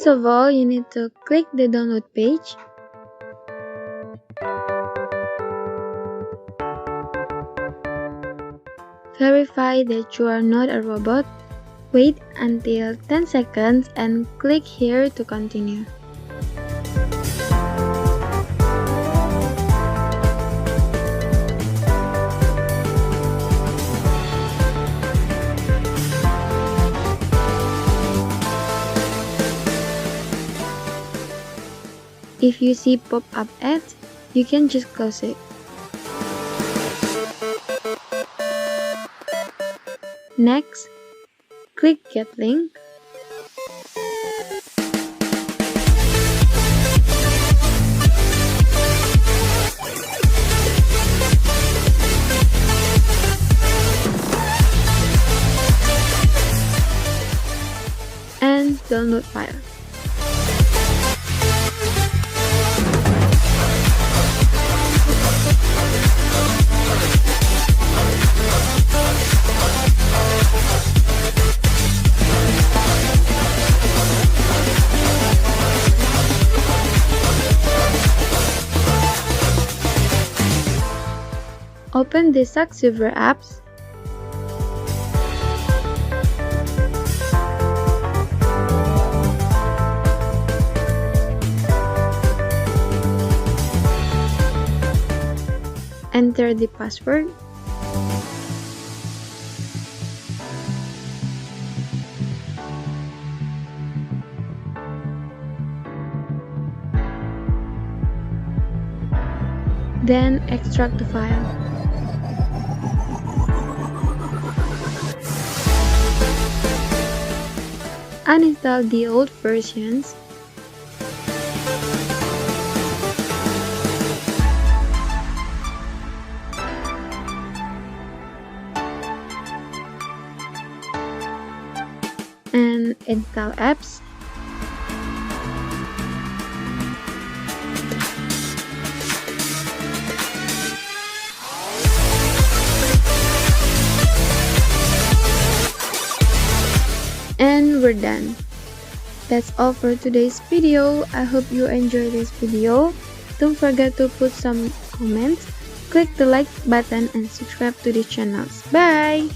First of all, you need to click the download page. Verify that you are not a robot. Wait until 10 seconds and click here to continue. If you see pop-up ads, you can just close it. Next, click Get Link. And download file. Open the Safelinku apps. Enter the password. Then extract the file. Uninstall the old versions. And install apps. And we're done. That's all for today's video. I hope you enjoyed this video. Don't forget to put some comments, click the like button and subscribe to the channels. Bye!